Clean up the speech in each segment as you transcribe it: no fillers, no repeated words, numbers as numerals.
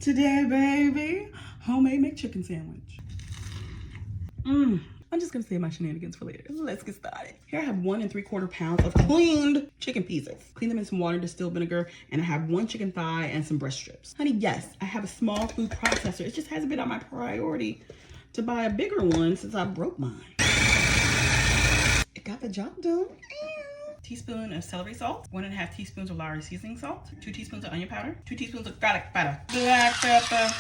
Today, baby, homemade McChicken sandwich. I'm just gonna save my shenanigans for later. Let's get started. Here I have 1 3/4 pounds of cleaned chicken pieces. Clean them in some water, distilled vinegar, and I have 1 chicken thigh and some breast strips. Honey, yes, I have a small food processor. It just hasn't been on my priority to buy a bigger one since I broke mine. It got the job done. Teaspoon of celery salt, 1 1/2 teaspoons of Lowry seasoning salt, 2 teaspoons of onion powder, 2 teaspoons of garlic powder, black pepper.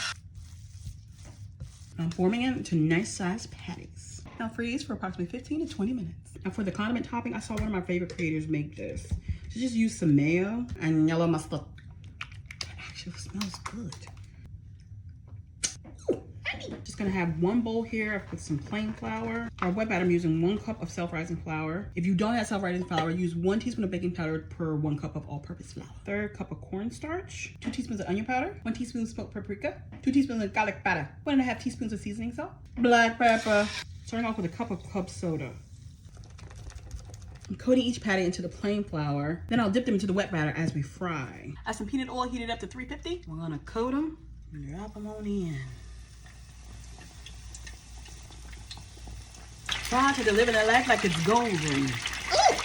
I'm forming it into nice sized patties. Now freeze for approximately 15 to 20 minutes. Now for the condiment topping, I saw one of my favorite creators make this. So just use some mayo and yellow mustard. That actually smells good. Just gonna have 1 bowl here with some plain flour. Our wet batter, I'm using 1 cup of self-rising flour. If you don't have self-rising flour, use 1 teaspoon of baking powder per 1 cup of all-purpose flour. 1/3 cup of cornstarch, 2 teaspoons of onion powder, 1 teaspoon of smoked paprika, 2 teaspoons of garlic powder, 1 1/2 teaspoons of seasoning salt, black pepper. Starting off with a cup of club soda. I'm coating each patty into the plain flour. Then I'll dip them into the wet batter as we fry. Add some peanut oil heated up to 350. We're gonna coat them and drop them on in. Try to deliver that life like it's golden. Ooh.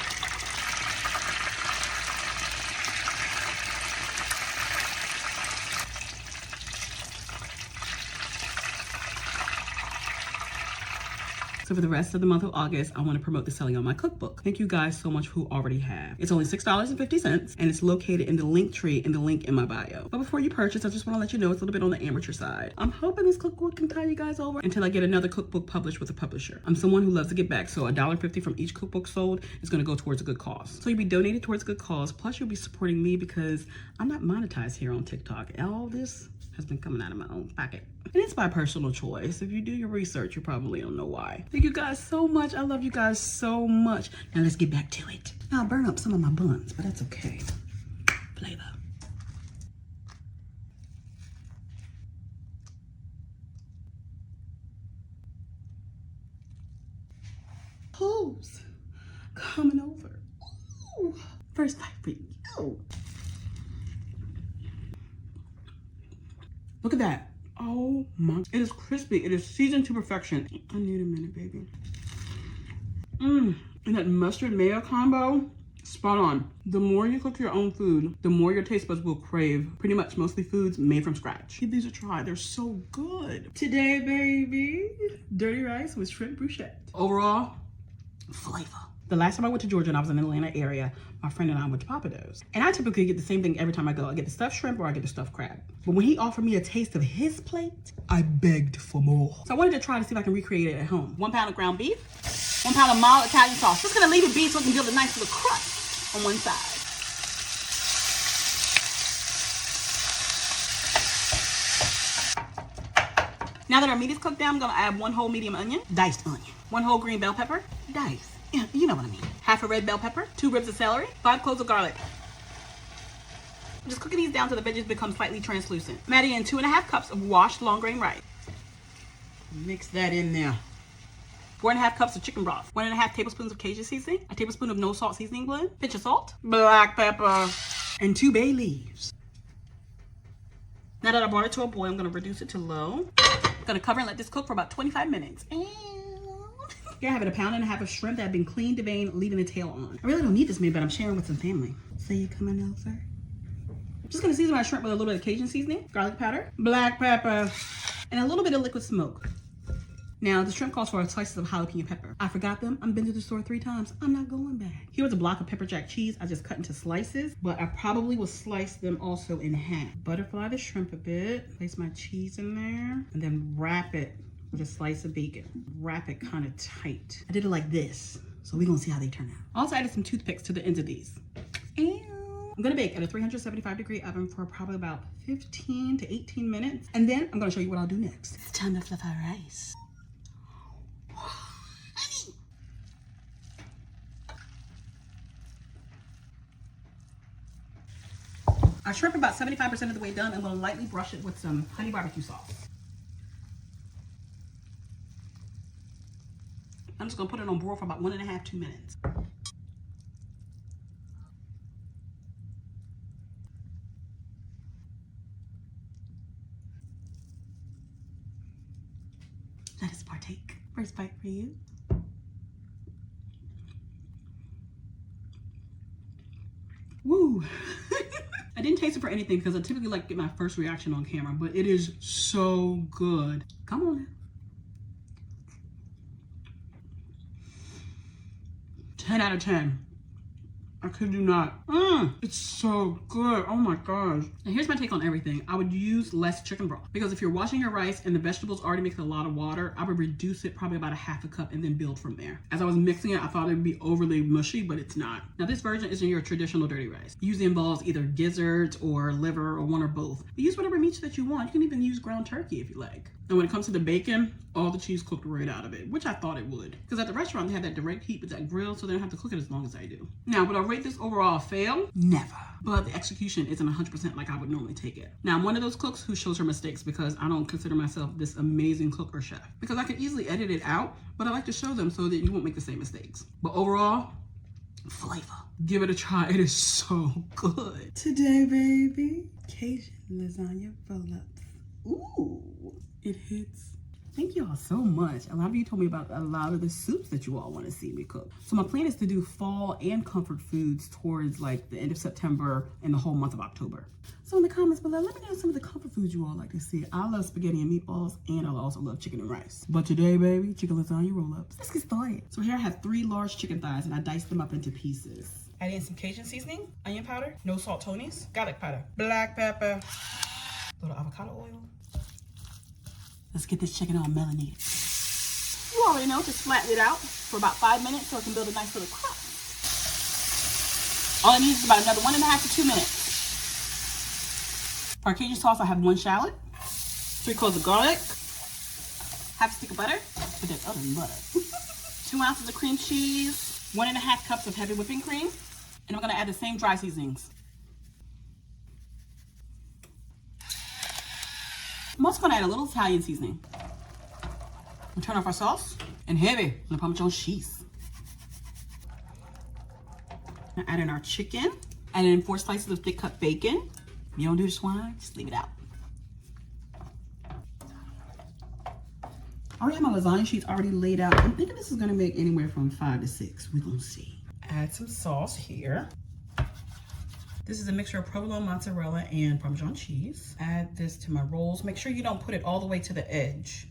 So for the rest of the month of August, I want to promote the selling on my cookbook. Thank you guys so much who already have. It's only $6.50 and it's located in the link tree in the link in my bio. But before you purchase, I just want to let you know it's a little bit on the amateur side. I'm hoping this cookbook can tie you guys over until I get another cookbook published with a publisher. I'm someone who loves to give back, so $1.50 from each cookbook sold is going to go towards a good cause. So you'll be donated towards a good cause, plus you'll be supporting me because I'm not monetized here on TikTok. All this has been coming out of my own pocket. And it's by personal choice. If you do your research, you probably don't know why. Thank you guys so much. I love you guys so much. Now let's get back to it. I'll burn up some of my buns, but that's okay. Flavor. Who's coming over? Ooh. First bite for you. Look at that. Oh my, it is crispy. It is seasoned to perfection. I need a minute, baby. And that mustard mayo combo, spot on. The more you cook your own food, the more your taste buds will crave pretty much mostly foods made from scratch. Give these a try, they're so good. Today, baby, dirty rice with shrimp bruschetta. Overall, flavor. The last time I went to Georgia and I was in the Atlanta area, my friend and I went to Papados. And I typically get the same thing every time I go. I get the stuffed shrimp or I get the stuffed crab. But when he offered me a taste of his plate, I begged for more. So I wanted to try to see if I can recreate it at home. 1 pound of ground beef, 1 pound of mild Italian sauce. Just gonna leave it be so I can build a nice little crust on one side. Now that our meat is cooked down, I'm gonna add 1 whole medium onion, diced onion, 1 whole green bell pepper, diced. Yeah, you know what I mean. 1/2 a red bell pepper, 2 ribs of celery, 5 cloves of garlic. I'm just cooking these down till the veggies become slightly translucent. I'm adding in 2 1/2 cups of washed long grain rice. Mix that in there. 4 1/2 cups of chicken broth, 1 1/2 tablespoons of Cajun seasoning, a tablespoon of no salt seasoning blend, pinch of salt, black pepper, and 2 bay leaves. Now that I brought it to a boil, I'm gonna reduce it to low. I'm gonna cover and let this cook for about 25 minutes. Here I have it, 1.5 pounds of shrimp that have been cleaned, deveined, leaving the tail on. I really don't need this meat, but I'm sharing with some family. So you coming over? I'm just gonna season my shrimp with a little bit of Cajun seasoning, garlic powder, black pepper, and a little bit of liquid smoke. Now the shrimp calls for slices of jalapeno pepper. I forgot them. I've been to the store 3 times. I'm not going back. Here was a block of pepper jack cheese. I just cut into slices, but I probably will slice them also in half. Butterfly the shrimp a bit, place my cheese in there, and then wrap it with a slice of bacon. Wrap it kind of tight. I did it like this, so we're gonna see how they turn out. I also added some toothpicks to the ends of these. I'm gonna bake at a 375-degree oven for probably about 15 to 18 minutes. And then I'm gonna show you what I'll do next. It's time to fluff our rice. Our shrimp about 75% of the way done. I'm gonna lightly brush it with some honey barbecue sauce. I'm just gonna put it on broil for about 1 1/2 to 2 minutes. Let us partake. First bite for you. Woo! I didn't taste it for anything because I typically like to get my first reaction on camera, but it is so good. Come on now. 10 out of 10. I could do not. It's so good. Oh my gosh. And here's my take on everything. I would use less chicken broth because if you're washing your rice and the vegetables already make a lot of water, I would reduce it probably about a half a cup and then build from there. As I was mixing it, I thought it would be overly mushy, but it's not. Now this version isn't your traditional dirty rice. It usually involves either gizzards or liver or one or both. But use whatever meats that you want. You can even use ground turkey if you like. And when it comes to the bacon, all the cheese cooked right out of it, which I thought it would. Because at the restaurant, they have that direct heat with that grill, so they don't have to cook it as long as I do. Now, would I rate this overall a fail? Never. But the execution isn't 100% like I would normally take it. Now, I'm one of those cooks who shows her mistakes because I don't consider myself this amazing cook or chef. Because I could easily edit it out, but I like to show them so that you won't make the same mistakes. But overall, flavor. Give it a try. It is so good. Today, baby, Cajun lasagna roll-ups. Ooh, it hits. Thank you all so much. A lot of you told me about a lot of the soups that you all want to see me cook. So my plan is to do fall and comfort foods towards like the end of September and the whole month of October. So in the comments below, let me know some of the comfort foods you all like to see. I love spaghetti and meatballs, and I also love chicken and rice. But today, baby, chicken lasagna roll-ups. Let's get started. So here I have 3 large chicken thighs, and I diced them up into pieces. Add in some Cajun seasoning, onion powder, no salt Tony's, garlic powder, black pepper, a little avocado oil. Let's get this chicken all melanated. You already know, just flatten it out for about 5 minutes so it can build a nice little crust. All it needs is about another 1.5 to 2 minutes. For our Cajun sauce, I have 1 shallot, 3 cloves of garlic, half a stick of butter, but that's other than butter, 2 ounces of cream cheese, 1.5 cups of heavy whipping cream, and I'm gonna add the same dry seasonings. I'm also gonna add a little Italian seasoning. We'll turn off our sauce and heavy the Parmesan cheese. Now add in our chicken. Add in 4 slices of thick cut bacon. If you don't do the swine, just leave it out. I already have my lasagna sheets already laid out. I'm thinking this is gonna make anywhere from 5 to 6. We're gonna see. Add some sauce here. This is a mixture of provolone, mozzarella, and Parmesan cheese. Add this to my rolls. Make sure you don't put it all the way to the edge.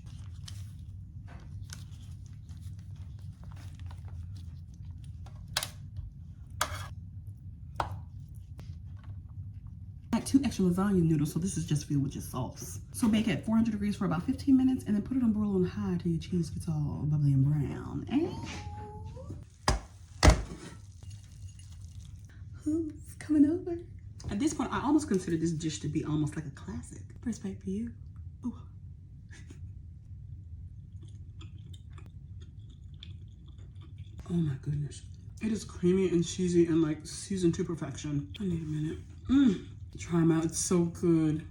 Add 2 extra lasagna noodles, so this is just filled with your sauce. So bake at 400 degrees for about 15 minutes, and then put it on broil on high till your cheese gets all bubbly and brown. And who's coming over? At this point, I almost consider this dish to be almost like a classic. First bite for you. Ooh. Oh my goodness. It is creamy and cheesy and like seasoned to perfection. I need a minute. Try them out, it's so good.